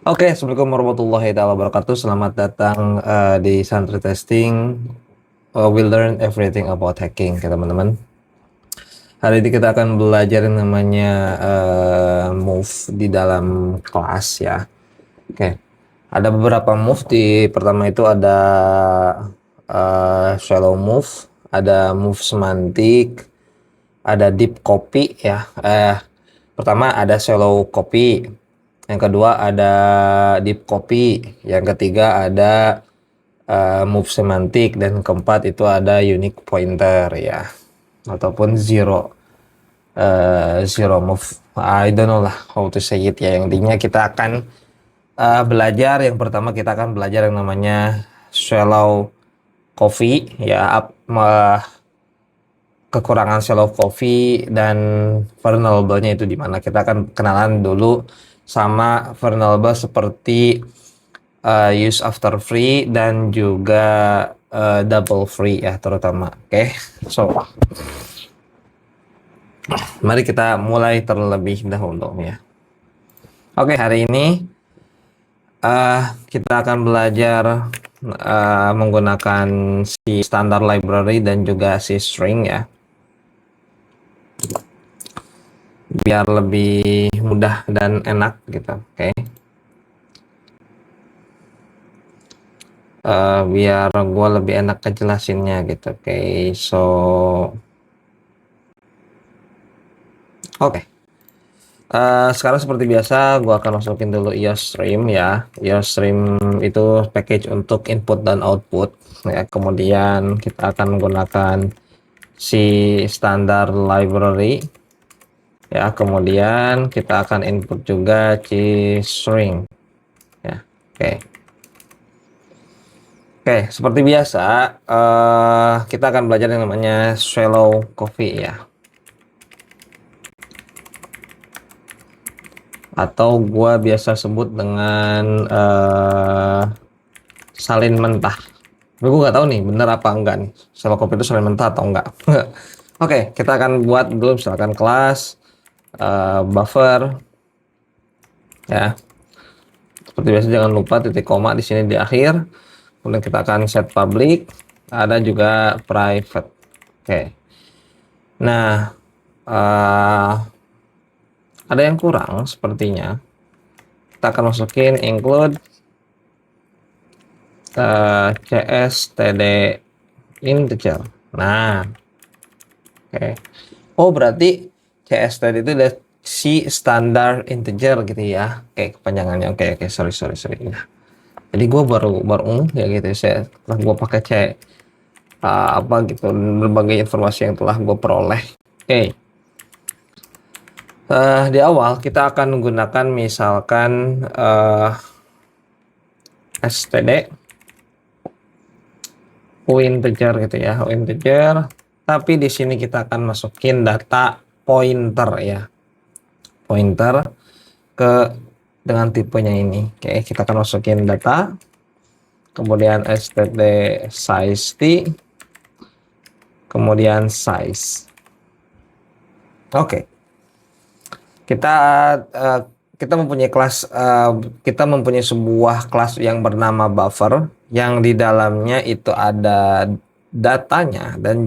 Oke, Assalamualaikum warahmatullahi wabarakatuh. Selamat datang di Santri Testing. We learn everything about hacking, ya teman-teman. Hari ini kita akan belajar yang namanya move di dalam kelas ya. Oke, ada beberapa move. Pertama itu ada shallow move, ada move semantik, ada deep copy ya. Pertama ada shallow copy, yang kedua ada deep copy, yang ketiga ada move semantik, dan keempat itu ada unique pointer ya, ataupun zero move. I don't know lah how to say it ya. Yang intinya kita akan belajar. Yang pertama kita akan belajar yang namanya shallow coffee ya, kekurangan shallow coffee dan vulnerable-nya itu di mana. Kita akan kenalan dulu sama vulnerable seperti use after free dan juga double free ya terutama. Oke, so mari kita mulai terlebih dahulu ya. Oke, hari ini kita akan belajar menggunakan si standard library dan juga si string ya, biar lebih mudah dan enak gitu. Oke. Biar gue lebih enak kejelasinnya gitu. Oke, so oke. Sekarang seperti biasa gue akan masukin dulu IOStream ya. IOStream itu package untuk input dan output ya. Kemudian kita akan menggunakan si standar library ya. Kemudian kita akan input juga si string ya. Oke, seperti biasa kita akan belajar yang namanya shallow coffee ya, atau gua biasa sebut dengan salin mentah. Tapi gue nggak tahu nih bener apa enggak nih, shallow coffee itu salin mentah atau enggak. Oke, kita akan buat dulu misalkan kelas buffer ya. Seperti biasa jangan lupa titik koma di sini di akhir. Kemudian kita akan set public, ada juga private. Oke. Nah, ada yang kurang sepertinya. Kita akan masukin include cstd integer. Nah, oke. Oh, berarti cstd itu udah si standar integer gitu ya. Oke, kepanjangannya. Oke, sorry. Nah, jadi gue baru ya gitu. Setelah gue pakai apa gitu, berbagai informasi yang telah gue peroleh. Oke. Di awal kita akan menggunakan misalkan std integer gitu ya, integer. Tapi di sini kita akan masukin data pointer ya, pointer ke dengan tipenya ini. Oke, kita akan masukin data, kemudian std size t, kemudian size. Oke. Kita mempunyai kelas, kita mempunyai sebuah kelas yang bernama buffer, yang di dalamnya itu ada datanya dan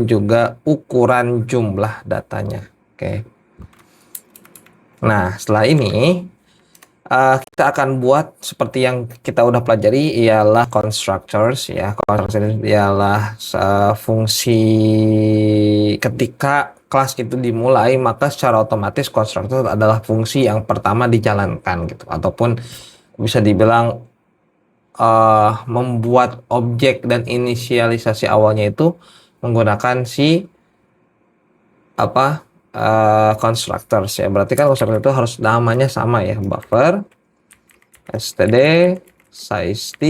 juga ukuran jumlah datanya. Oke. Nah, setelah ini kita akan buat seperti yang kita udah pelajari, ialah constructors ya. Constructors ialah fungsi ketika kelas itu dimulai, maka secara otomatis constructor adalah fungsi yang pertama dijalankan gitu, ataupun bisa dibilang membuat objek dan inisialisasi awalnya itu menggunakan si constructors ya. Berarti kan constructor itu harus namanya sama ya, buffer std size t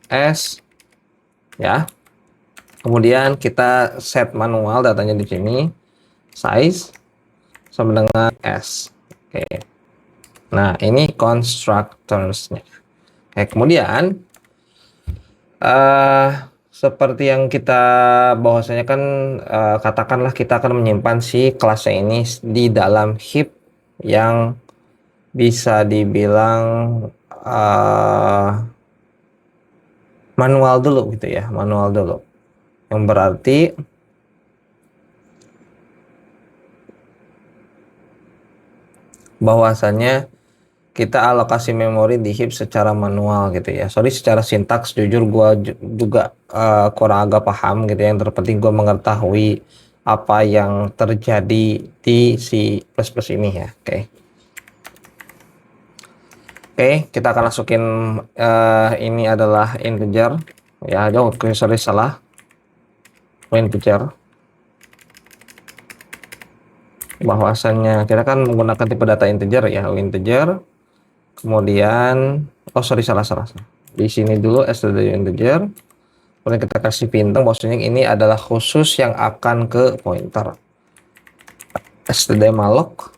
s ya. Kemudian kita set manual datanya di sini, size sama dengan s. Oke. Nah, ini constructors-nya. Oke, kemudian seperti yang kita bahwasanya kan, katakanlah kita akan menyimpan si kelasnya ini di dalam heap yang bisa dibilang manual dulu gitu ya, manual dulu. Yang berarti bahwasannya kita alokasi memori di heap secara manual gitu ya. Sorry secara sintaks jujur gua juga kurang agak paham gitu ya. Yang terpenting gua mengetahui apa yang terjadi di si plus ini ya. Oke, kita akan masukin ini adalah integer ya. Jauh, sorry salah. Integer. Bahwasannya kita kan menggunakan tipe data integer ya, integer. Kemudian sorry salah. Di sini dulu std integer. Kemudian kita kasih bintang bahwasanya ini adalah khusus yang akan ke pointer. Std malloc.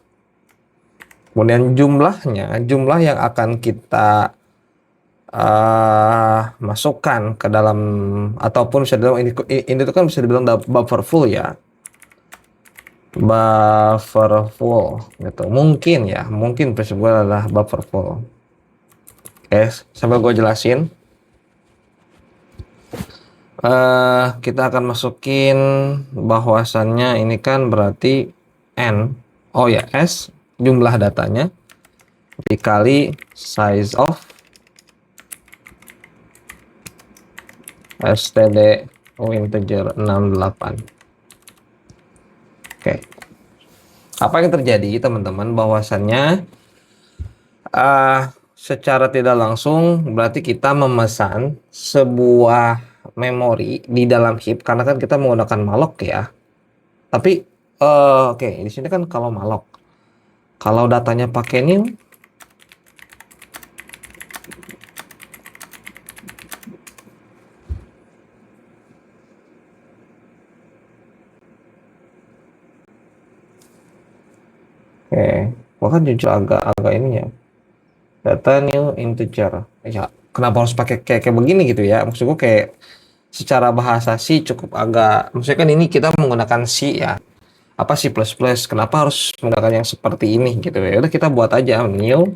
Kemudian jumlah yang akan kita masukkan ke dalam, ataupun bisa dibilang ini itu kan bisa dibilang buffer full ya, buffer full gitu, mungkin prinsip gue adalah buffer full. Oke, sambil gue jelasin, kita akan masukin bahwasannya ini kan berarti n, s jumlah datanya dikali size of std integer 68. Oke. Apa yang terjadi teman-teman, bahwasannya secara tidak langsung berarti kita memesan sebuah memori di dalam heap karena kan kita menggunakan malloc ya. Tapi oke, di sini kan kalau malloc, kalau datanya pakai new, bahkan jujur agak ini ya, data new integer ya, kenapa harus pakai kayak begini gitu ya, maksudku kayak secara bahasa sih cukup agak, maksudnya kan ini kita menggunakan C ya, apa C++, kenapa harus menggunakan yang seperti ini gitu ya. Udah kita buat aja new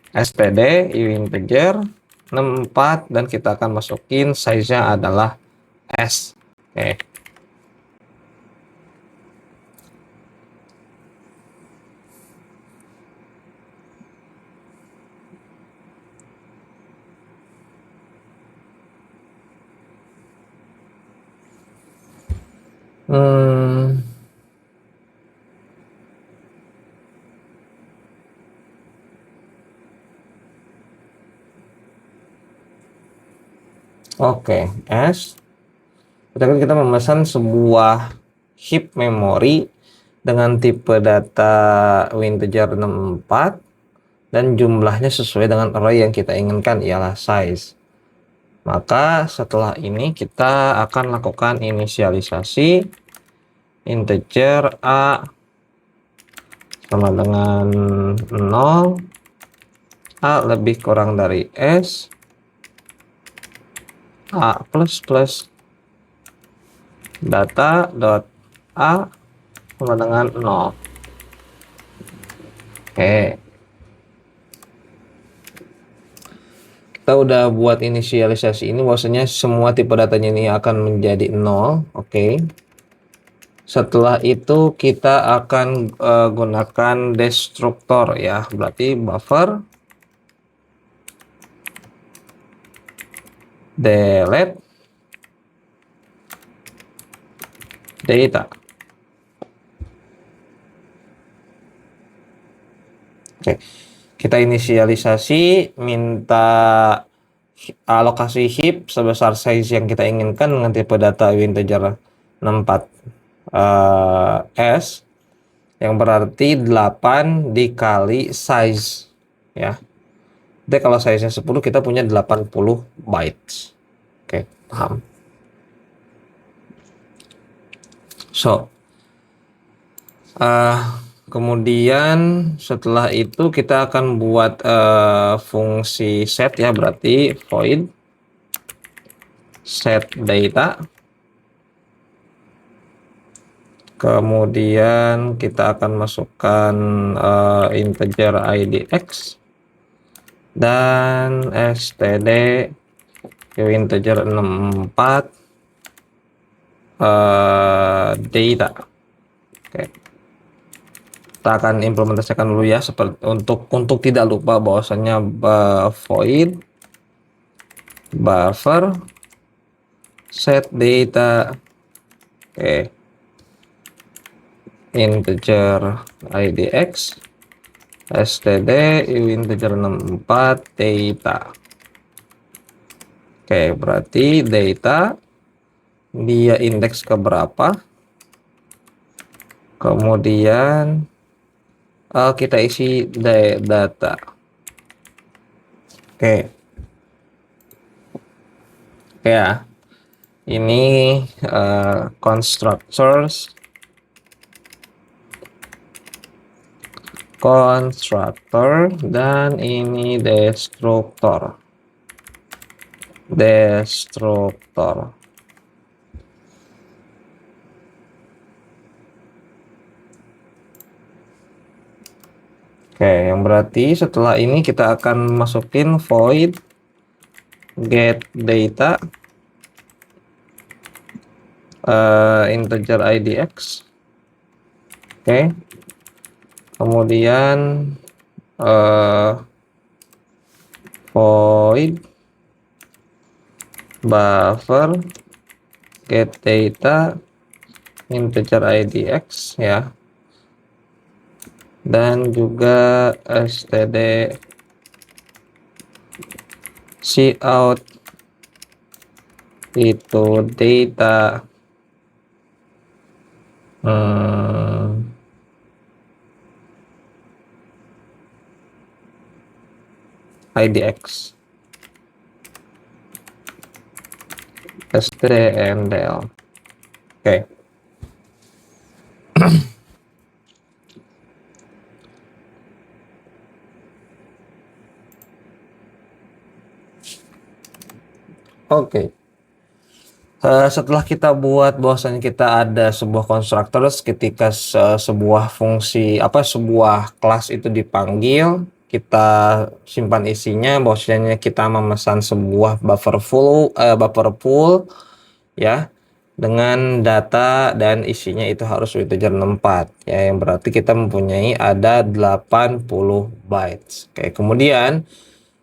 std integer 64 dan kita akan masukin size-nya adalah s. Oke. Oke, S. Tapi kita memesan sebuah heap memori dengan tipe data integer 64 dan jumlahnya sesuai dengan array yang kita inginkan, ialah size. Maka setelah ini kita akan lakukan inisialisasi integer A sama dengan 0, A lebih kurang dari S, A plus data dot A sama dengan 0. Oke. Kita udah buat inisialisasi ini, bahwasanya semua tipe datanya ini akan menjadi 0. Oke. Setelah itu kita akan gunakan destruktor ya, berarti buffer delete data. Oke, kita inisialisasi, minta alokasi heap sebesar size yang kita inginkan dengan tipe data integer 64 S, yang berarti 8 dikali size ya. Jadi kalau size-nya 10 kita punya 80 bytes. Oke, paham. So, kemudian setelah itu kita akan buat fungsi set ya, berarti void set data Kemudian kita akan masukkan integer id x dan std integer 64 data. Oke. Kita akan implementasikan dulu ya, seperti untuk tidak lupa bahwasanya void buffer set data. Oke. Integer id x std integer 64 data. Oke, berarti data dia indeks ke berapa, kemudian kita isi data. Oke ya, ini constructor, dan ini destructor. Oke, yang berarti setelah ini kita akan masukin void get data integer id x. Oke. Kemudian void buffer get data integer id x ya. Dan juga std cout itu data idx stdmdl. Oke. Oke. Setelah kita buat bahwasanya kita ada sebuah constructors, ketika sebuah fungsi sebuah kelas itu dipanggil, kita simpan isinya bahwasanya kita memesan sebuah buffer pool ya, dengan data dan isinya itu harus integer 64 ya, yang berarti kita mempunyai ada 80 bytes. Oke, kemudian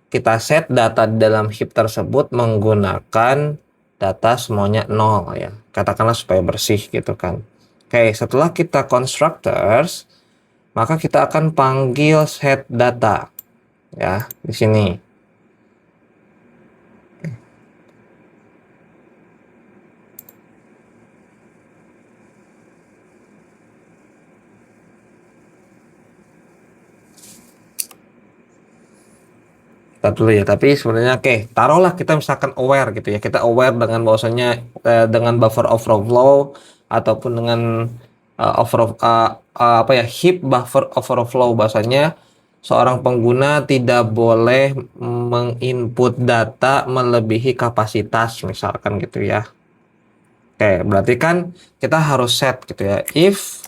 kita set data di dalam heap tersebut menggunakan data semuanya 0 ya, katakanlah supaya bersih gitu kan. Oke, setelah kita constructors, maka kita akan panggil set data ya di sini. Dulu ya, tapi sebenarnya oke, taruhlah kita misalkan aware gitu ya, kita aware dengan bahwasanya dengan buffer overflow ataupun dengan heap buffer overflow, bahwasanya seorang pengguna tidak boleh menginput data melebihi kapasitas misalkan gitu ya. Oke, berarti kan kita harus set gitu ya, if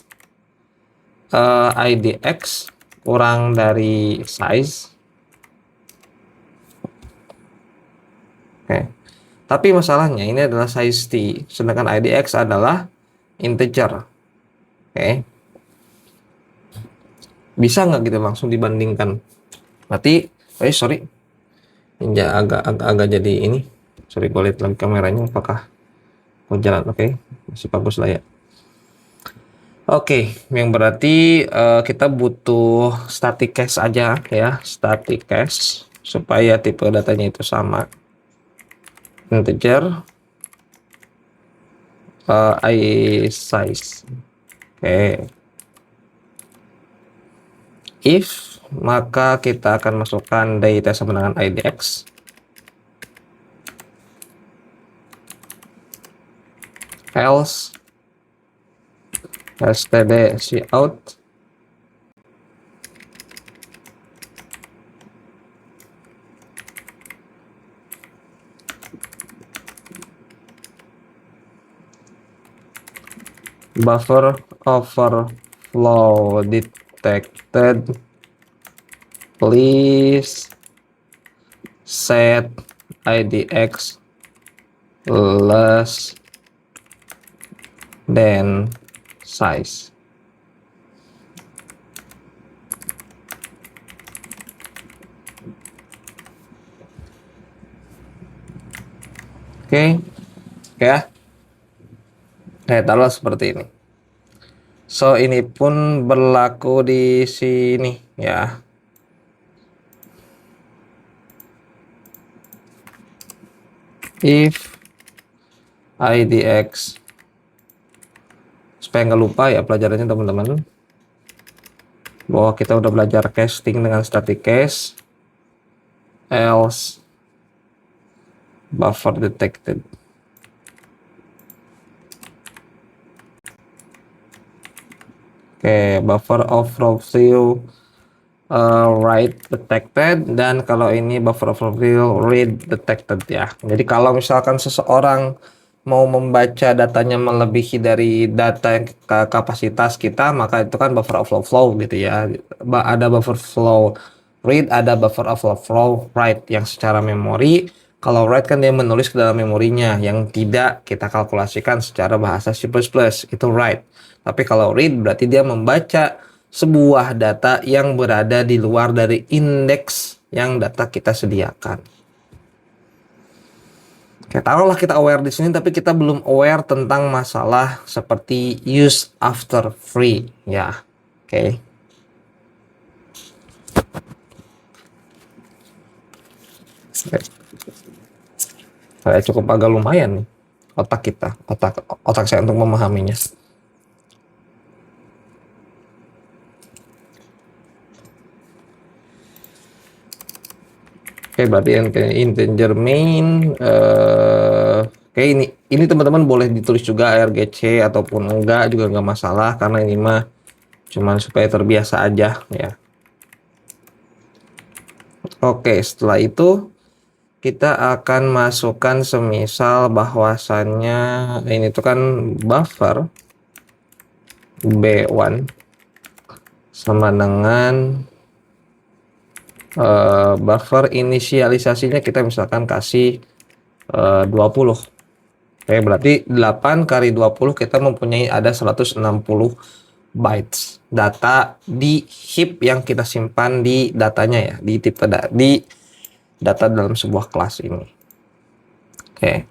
idx kurang dari size. Oke. Tapi masalahnya ini adalah size t, sedangkan idx adalah integer. Oke. Bisa nggak gitu langsung dibandingkan? Berarti, sorry, ini agak jadi ini. Sorry, gue lihat lagi kameranya apakah jalan. Oke, masih bagus lah ya. Oke, yang berarti kita butuh static cache aja ya, static cache supaya tipe datanya itu sama. Integer size. Oke. If, maka kita akan masukkan data sama dengan idx. Else std cout buffer overflow detected, please set IDX less than size. Oke, ya. Taruhlah seperti ini. So, ini pun berlaku di sini ya. If IDX, supaya nggak lupa ya pelajarannya teman-teman, bahwa kita udah belajar casting dengan static case, else buffer detected. Oke, buffer overflow write detected, dan kalau ini buffer overflow read detected ya. Jadi kalau misalkan seseorang mau membaca datanya melebihi dari data yang kapasitas kita, maka itu kan buffer overflow gitu ya. Ada buffer flow read, ada buffer overflow write yang secara memori. Kalau write kan dia menulis ke dalam memorinya yang tidak kita kalkulasikan secara bahasa C++, itu write. Tapi kalau read berarti dia membaca sebuah data yang berada di luar dari indeks yang data kita sediakan. Oke, taruhlah kita aware di sini, tapi kita belum aware tentang masalah seperti use after free ya. Oke. Saya cukup agak lumayan nih otak saya untuk memahaminya. Oke, berarti yang integer main, oke, ini teman-teman boleh ditulis juga argc ataupun enggak juga nggak masalah, karena ini mah cuman supaya terbiasa aja ya. Oke, setelah itu kita akan masukkan semisal bahwasannya ini tuh kan buffer B1 sama dengan buffer inisialisasinya kita misalkan kasih 20. Oke, berarti 8 kali 20 kita mempunyai ada 160 bytes data di heap yang kita simpan di datanya ya, di tipe di data dalam sebuah kelas ini. Oke.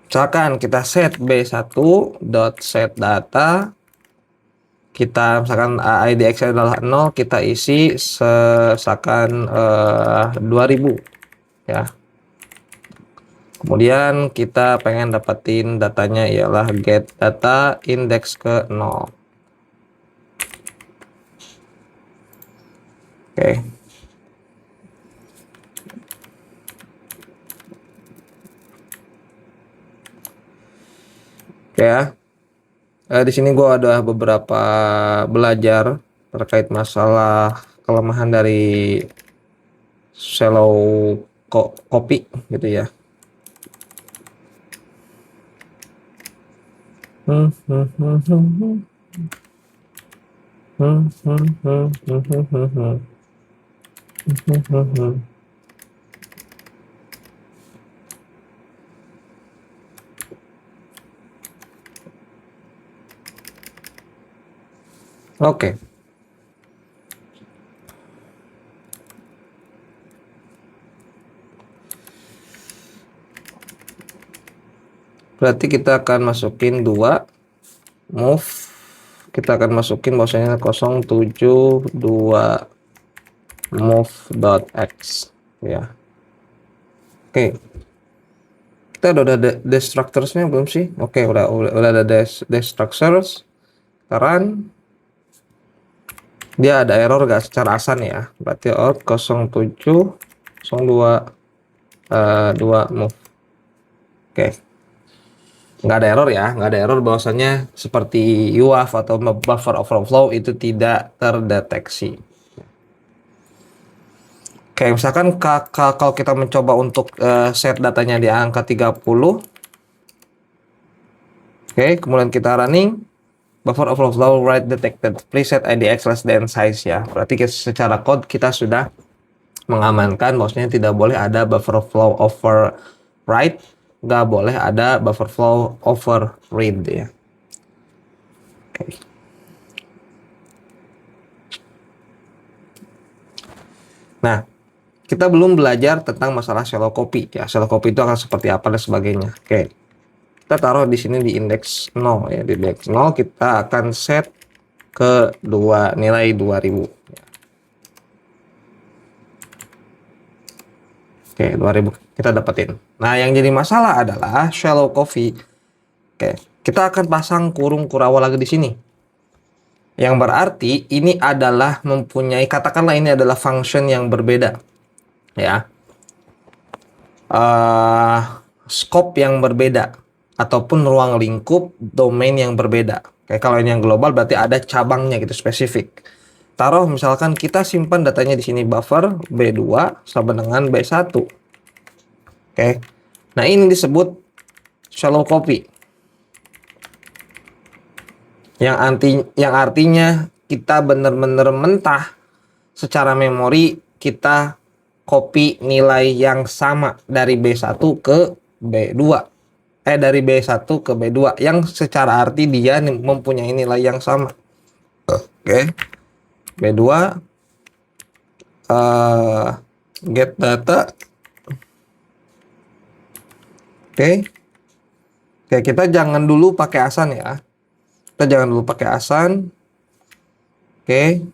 Misalkan kita set b1.set data, kita misalkan IDX adalah 0, kita isi misalkan 2000 ya. Kemudian kita pengen dapetin datanya ialah get data index ke 0. Oke. Oke ya. Di sini gue ada beberapa belajar terkait masalah kelemahan dari shallow copy gitu ya. Oke. Berarti kita akan masukin 2 move, kita akan masukin bahwasanya 072 move.x ya. Oke. Kita udah ada destructors-nya belum sih? Oke, udah ada destructors. Sekarang dia ada error gak secara asan ya? Berarti out 07 02 2 move. Oke. Nggak ada error ya, nggak ada error bahwasanya seperti UAF atau buffer overflow itu tidak terdeteksi. Oke, misalkan kalau kita mencoba untuk set datanya di angka 30, Oke, kemudian kita running. Buffer overflow write detected. Please set IDX less than size ya. Berarti secara code kita sudah mengamankan bahwasanya tidak boleh ada buffer flow over write, nggak boleh ada buffer flow over read ya. Oke. Nah, kita belum belajar tentang masalah shallow copy ya. Shallow copy itu akan seperti apa dan sebagainya. Oke. Kita taruh di sini di indeks 0 ya. Di indeks 0 kita akan set ke nilai 2000. Oke, 2000 kita dapetin. Nah, yang jadi masalah adalah shallow copy. Oke, kita akan pasang kurung kurawal lagi di sini. Yang berarti ini adalah mempunyai, katakanlah ini adalah function yang berbeda. Ya. Scope yang berbeda. Ataupun ruang lingkup domain yang berbeda. Kayak kalau ini yang global berarti ada cabangnya gitu, spesifik. Taruh misalkan kita simpan datanya di sini buffer B2 sama dengan B1. Oke. Nah, ini disebut shallow copy. Yang artinya kita benar-benar mentah secara memori kita copy nilai yang sama dari B1 ke B2. Dari B1 ke B2 yang secara arti dia mempunyai nilai yang sama. Oke. B2 get data. Oke. Oke, kita jangan dulu pakai asan ya. Kita jangan dulu pakai asan. Oke.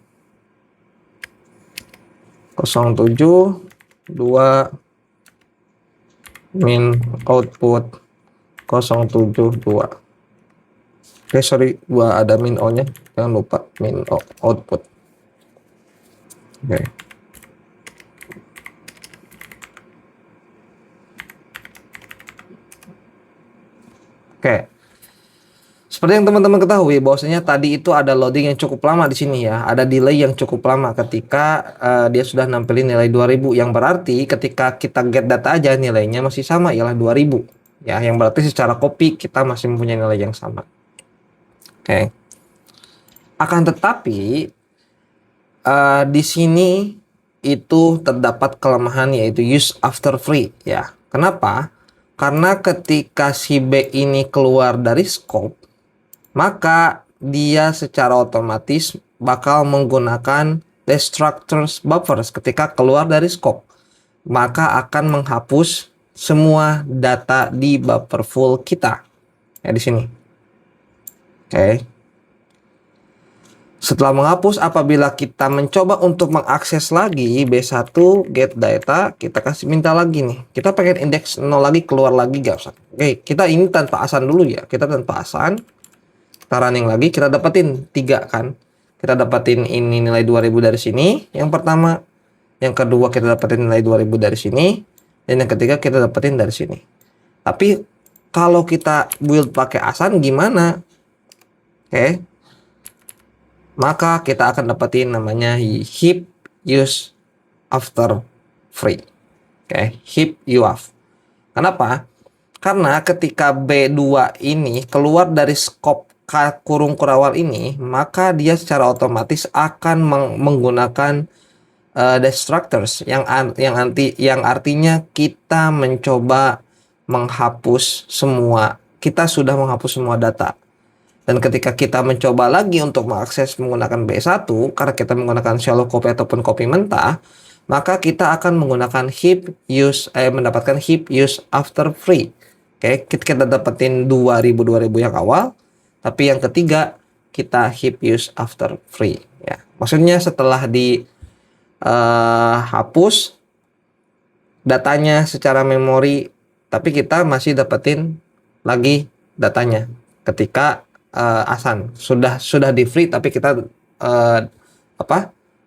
072 min output 072. Oke, sorry, gua ada min O nya, jangan lupa min O output. Oke. Oke. Seperti yang teman-teman ketahui bahwasanya tadi itu ada loading yang cukup lama di sini ya, ada delay yang cukup lama ketika dia sudah nampilin nilai 2000, yang berarti ketika kita get data aja nilainya masih sama, ialah 2000 ya, yang berarti secara copy kita masih mempunyai nilai yang sama. Oke. Akan tetapi di sini itu terdapat kelemahan yaitu use after free ya. Kenapa? Karena ketika si B ini keluar dari scope, maka dia secara otomatis bakal menggunakan destructors buffers ketika keluar dari scope. Maka akan menghapus semua data di buffer full kita. Ya, di sini. Oke. Setelah menghapus, apabila kita mencoba untuk mengakses lagi B1 get data, kita kasih minta lagi nih. Kita pengen indeks 0 lagi, keluar lagi, gak usah. Oke, kita ini tanpa asan dulu ya. Kita tanpa asan. Kita running lagi, kita dapetin 3 kan. Kita dapetin ini nilai 2000 dari sini, yang pertama. Yang kedua kita dapetin nilai 2000 dari sini. Dan yang ketiga kita dapetin dari sini. Tapi kalau kita build pakai asan gimana? Oke. Maka kita akan dapetin namanya heap use after free. Oke, heap UAF. Kenapa? Karena ketika B2 ini keluar dari scope kurung kurawal ini, maka dia secara otomatis akan menggunakan destructors yang artinya kita mencoba menghapus semua, kita sudah menghapus semua data. Dan ketika kita mencoba lagi untuk mengakses menggunakan B1, karena kita menggunakan shallow copy ataupun copy mentah, maka kita akan menggunakan mendapatkan heap use after free. Oke, kita dapetin 2000 yang awal, tapi yang ketiga kita heap use after free ya. Maksudnya setelah hapus datanya secara memori, tapi kita masih dapetin lagi datanya ketika asan sudah di free, tapi kita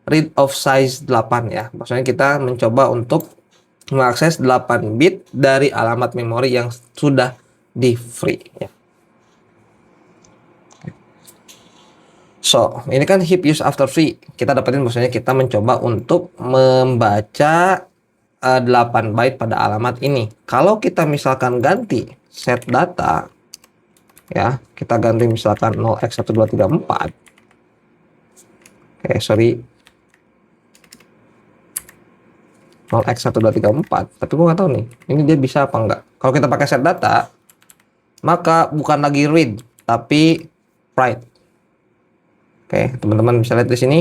read of size 8 ya. Maksudnya kita mencoba untuk mengakses 8 bit dari alamat memori yang sudah di free ya. So, ini kan heap use after free. Kita dapetin maksudnya kita mencoba untuk membaca 8 byte pada alamat ini. Kalau kita misalkan ganti set data, ya. Kita ganti misalkan 0x1234. Oke, sorry. 0x1234. Tapi gue nggak tahu nih, ini dia bisa apa enggak. Kalau kita pakai set data, maka bukan lagi read, tapi write. Oke, teman-teman bisa lihat di sini.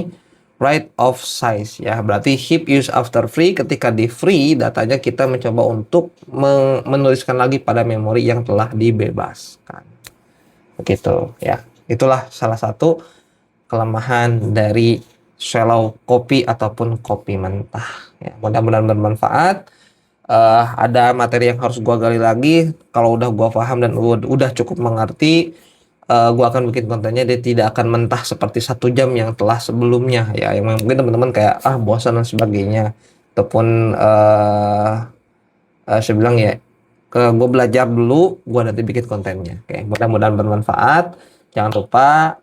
Write of size ya, berarti heap use after free. Ketika di free, datanya kita mencoba untuk menuliskan lagi pada memori yang telah dibebaskan. Begitu ya. Itulah salah satu kelemahan dari shallow copy ataupun copy mentah. Ya, mudah-mudahan bermanfaat. Ada materi yang harus gua gali lagi. Kalau udah gua paham dan udah cukup mengerti, gua akan bikin kontennya. Dia tidak akan mentah seperti 1 jam yang telah sebelumnya ya, yang mungkin teman-teman kayak bosan dan sebagainya, ataupun saya bilang ya, gue belajar dulu, gue nanti bikin kontennya. Oke, mudah-mudahan bermanfaat. Jangan lupa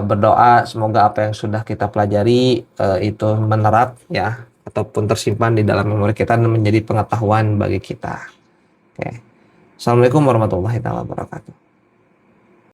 berdoa semoga apa yang sudah kita pelajari itu menerap ya, ataupun tersimpan di dalam memori kita dan menjadi pengetahuan bagi kita. Oke. Assalamualaikum warahmatullahi wabarakatuh.